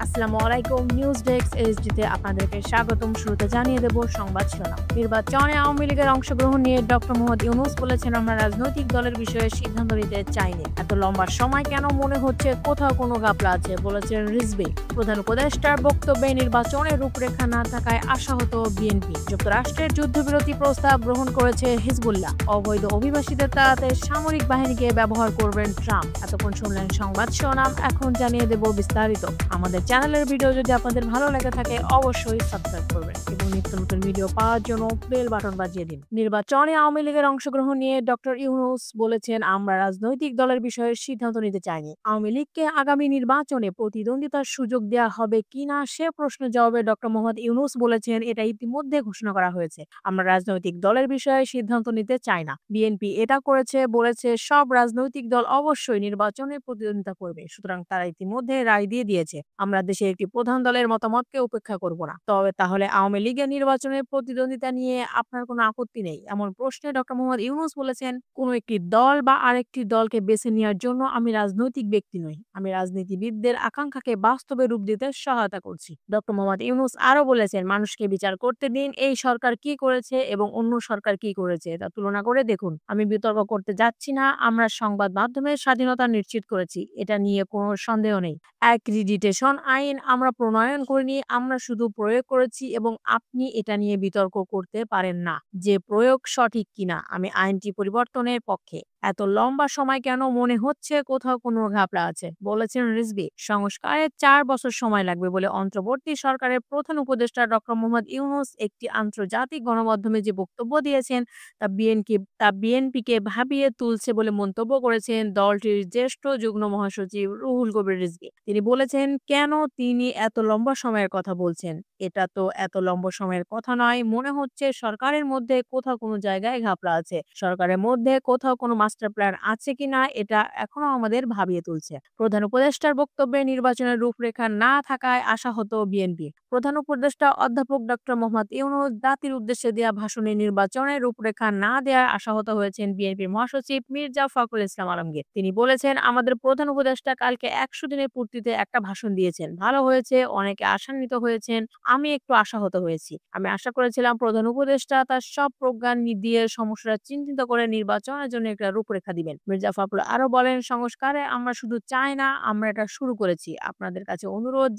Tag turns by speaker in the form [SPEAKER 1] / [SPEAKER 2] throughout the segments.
[SPEAKER 1] আসসালামু আলাইকুম। News desk এইচডিতে আপনাদেরকে স্বাগতম। শুরুতে জানিয়ে দেব সংবাদ শিরোনাম। নির্বাচনে আওয়ামী লীগের অংশগ্রহণ নিয়ে ডক্টর মোহাম্মদ ইউনূস বলেছেন, আমরা রাজনৈতিক দলের বিষয়ে সিদ্ধান্ত নিতে চাইনি। এত লম্বা সময় কেন মনে হচ্ছে কোথাও কোনো ঘাপলা আছে, বলেছেন রিজভী। প্রধান উপদেষ্টার বক্তব্যে নির্বাচনের রূপরেখা না থাকায় আশাহত বিএনপি। যুক্তরাষ্ট্রের যুদ্ধবিরতি প্রস্তাব গ্রহণ করেছে হিজবুল্লাহ। অবৈধ অভিবাসীদের তাড়াতে সামরিক বাহিনীকে ব্যবহার করবেন ট্রাম্প। এতক্ষণ শুনলেন সংবাদ শিরোনাম, এখন জানিয়ে দেব বিস্তারিত। আমাদের চ্যানেলের ভিডিও যদি আপনাদের ভালো লেগে থাকে অবশ্যই সাবস্ক্রাইব করবেন এবং নিত্য নতুন ভিডিও পাওয়ার জন্য বেল বাটন বাজিয়ে দিন। নির্বাচনে আওয়ামী লীগের অংশগ্রহণ নিয়ে ডক্টর ইউনূস বলেছেন, আমরা রাজনৈতিক দলের বিষয়ে সিদ্ধান্ত নিতে চাইনি। আওয়ামী লীগকে আগামী নির্বাচনে প্রতিদ্বন্দ্বিতার সুযোগ দেওয়া হবে কিনা সে প্রশ্নের জবাবে ডক্টর মোহাম্মদ ইউনূস বলেছেন, এটা ইতিমধ্যে ঘোষণা করা হয়েছে। আমরা রাজনৈতিক দলের বিষয়ে সিদ্ধান্ত নিতে চাই না। বিএনপি এটা করেছে, বলেছে সব রাজনৈতিক দল অবশ্যই নির্বাচনে প্রতিদ্বন্দ্বিতা করবে, সুতরাং তারা ইতিমধ্যে রায় দিয়ে দিয়েছে। আমরা দেশের একটি প্রধান দলের মতামতকে উপেক্ষা করব না। তবে তাহলে আওয়ামী লীগের নির্বাচনের প্রতিদ্বন্দ্বিতা নিয়ে আপনার কোনো আপত্তি নেই? এমন প্রশ্নে ডক্টর মোহাম্মদ ইউনূস বলেছেন, কোনো একটি দল বা আরেকটি দলকে বেছে নেওয়ার জন্য আমি রাজনৈতিক ব্যক্তি নই। আমি রাজনীতিবিদদের আকাঙ্ক্ষাকে বাস্তবে রূপ দিতে সহায়তা করছি। ডক্টর মোহাম্মদ ইউনূস আরো বলেছেন, মানুষকে বিচার করতে দিন। এই সরকার কি করেছে এবং অন্য সরকার কি করেছে তা তুলনা করে দেখুন। আমি বিতর্ক করতে যাচ্ছি না। আমরা সংবাদ মাধ্যমের স্বাধীনতা নিশ্চিত করেছি, এটা নিয়ে কোনো সন্দেহ নেই। অ্যাক্রিডিটেশন আইন আমরা প্রণয়ন করিনি, আমরা শুধু প্রয়োগ করেছি এবং আপনি এটা নিয়ে বিতর্ক করতে পারেন না যে প্রয়োগ সঠিক কিনা। আমি আইনটি পরিবর্তনের পক্ষে। এত লম্বা সময় কেন মনে হচ্ছে কোথাও কোনো ঘাপলা আছে, বলেছেন রিজভী। সংস্কারের 4 বছর সময় লাগবে বলে অন্তর্বর্তী সরকারের প্রধান উপদেষ্টা ডক্টর মোহাম্মদ ইউনূস একটি আন্তর্জাতিক গণমাধ্যমে যে বক্তব্য দিয়েছেন তা বিএনপিকে ভাবিয়ে তুলছে বলে মন্তব্য করেছেন দলটির জ্যেষ্ঠ যুগ্ম মহাসচিব রুহুল কবির রিজভী। তিনি বলেছেন, কেন তিনি এত লম্বা সময়ের কথা বলছেন? এটা তো এত লম্বা সময়ের কথা নয়। মনে হচ্ছে সরকারের মধ্যে কোথাও কোনো জায়গায় ঘাপলা আছে। সরকারের মধ্যে কোথাও কোনো মাস্টার প্ল্যান আছে কিনা এটা এখনো আমাদের ভাবিয়ে তুলছে। প্রধান উপদেষ্টার বক্তব্যে নির্বাচনের রূপরেখা না থাকায় আশাহত বিএনপি। প্রধান উপদেষ্টা অধ্যাপক ডক্টর মোহাম্মদ ইউনূস জাতির উদ্দেশ্যে দেওয়া ভাষণে নির্বাচনের রূপরেখা না দেওয়ায় আশাহত হয়েছেন বিএনপির মহাসচিব মির্জা ফখরুল ইসলাম আলমগীর। তিনি বলেছেন, আমাদের প্রধান উপদেষ্টা কালকে 100 দিনের পূর্তিতে একটা ভাষণ দিয়েছেন, ভালো হয়েছে, অনেকে আশান্বিত হয়েছেন, আমি একটু আশাহত হয়েছি। আমি আশা করেছিলাম প্রধান উপদেষ্টা তার সব প্রজ্ঞান দিয়ে সমস্যাটা চিহ্নিত করে নির্বাচনের জন্য একটা রূপরেখা দিবেন। মির্জা ফখরুল আরো বলেন, সংস্কারে আমরা শুধু চাই না, আমরা এটা শুরু করেছি। আপনাদের কাছে অনুরোধ,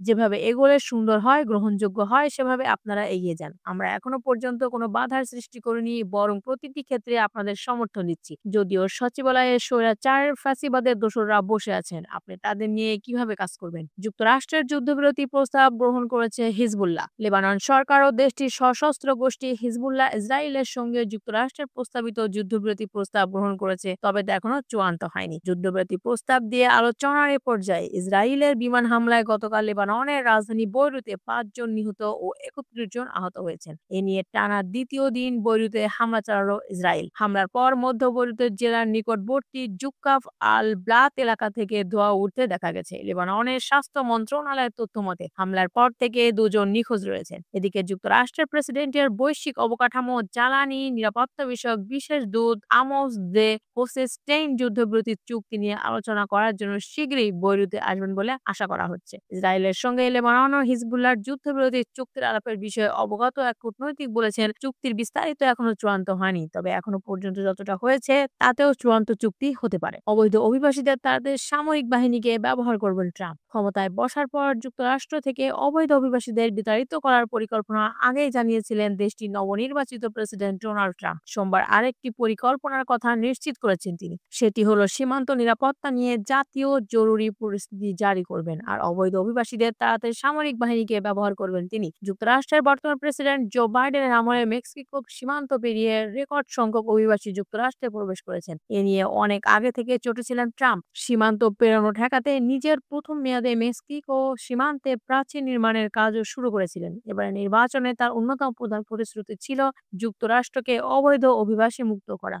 [SPEAKER 1] যেভাবে এগোলে সুন্দর হয়, গ্রহণযোগ্য হয়, সেভাবে আপনারা এগিয়ে যান। আমরা এখনো পর্যন্ত কোনো বাধার সৃষ্টি করিনি, বরং প্রতিটি ক্ষেত্রে আপনাদের সমর্থন দিচ্ছি। যদিও সচিবালয়ে স্বৈরাচার ফ্যাসিবাদের দোসররা বসে আছেন, আপনি তাদের নিয়ে কিভাবে কাজ করবেন? যুক্তরাষ্ট্রের যুদ্ধবিরতি প্রস্তাব গ্রহণ করেছে হিজবুল্লাহ। লেবানন সরকার ও দেশটির সশস্ত্র গোষ্ঠী হিজবুল্লাহ ইসরায়েলের সঙ্গে যুক্তরাষ্ট্রের প্রস্তাবিত যুদ্ধবিরতি প্রস্তাব গ্রহণ করেছে, তবে তা এখনো চূড়ান্ত হয়নি। যুদ্ধবিরতি প্রস্তাব দিয়ে আলোচনার এ পর্যায়ে ইসরায়েলের বিমান হামলায় গতকাল লেবাননের রাজধানী বৈরুতে 5 জন নিহত ও 31 জন আহত হয়েছেন। এ নিয়ে টানা দ্বিতীয় দিন বৈরুতে হামলা চালালো ইসরায়েল। হামলার পর মধ্য বৈরুতের জেলার নিকটবর্তী জুক্কাফ আল ব্লাত এলাকা থেকে ধোঁয়া উঠতে দেখা গেছে। লেবাননের স্বাস্থ্য মন্ত্রণালয়ের তথ্য মতে হামলার পর থেকে 2 জন নিখোঁজ রয়েছেন। এদিকে যুক্তরাষ্ট্রের প্রেসিডেন্টের বৈশ্বিক অবকাঠামো, জ্বালানি নিরাপত্তা বিষয়ক বিশেষ দূত আমোস দে হোসেস্টেইন যুদ্ধবিরতির চুক্তি নিয়ে আলোচনা করার জন্য শীঘ্রই বৈরুতে আসবেন বলে আশা করা হচ্ছে। ইসরায়েলের সঙ্গে লেবানন ও হিজবুল্লাহর যুদ্ধবিরতি চুক্তির আলাপের বিষয়ে অবগত এক কূটনৈতিক বলেছেন, চুক্তির বিস্তারিত এখনো চূড়ান্ত হয়নি, তবে এখনো পর্যন্ত যতটা হয়েছে তাতেও চূড়ান্ত চুক্তি হতে পারে। অবৈধ অভিবাসীদের তাদের সামরিক বাহিনীকে ব্যবহার করবেন ট্রাম্প। ক্ষমতায় বসার পর যুক্তরাষ্ট্র থেকে অবৈধ অভিবাসীদের বিতাড়িত করার পরিকল্পনা আগেই জানিয়েছিলেন দেশটির নবনির্বাচিত প্রেসিডেন্ট ডোনাল্ড ট্রাম্প। সোমবার আরেকটি পরিকল্পনার কথা নিশ্চিত করেছেন তিনি। সেটি হলো সীমান্ত নিরাপত্তা নিয়ে জাতীয় জরুরি পরিস্থিতি জারি করবেন আর অবৈধ অভিবাসীদের তাড়াতে সামরিক বাহিনীকে ব্যবহার করবেন তিনি। যুক্তরাষ্ট্রের বর্তমান প্রেসিডেন্ট জো বাইডেনের আমলে মেক্সিকো সীমান্ত পেরিয়ে রেকর্ড সংখ্যক অভিবাসী যুক্তরাষ্ট্রে প্রবেশ করেছেন। এ নিয়ে অনেক আগে থেকে চটেছিলেন ট্রাম্প। সীমান্ত পেরোনো ঠেকাতে নিজের প্রথম মেয়াদে মেক্সিকো সীমান্তে প্রাচীর নির্মাণের কাজও শুরু করেছিলেন। এবারে নির্বাচনে তার অন্যতম প্রধান প্রতিশ্রুতি ছিল যুক্তরাষ্ট্রকে অবৈধ অভিবাসী মুক্ত করা।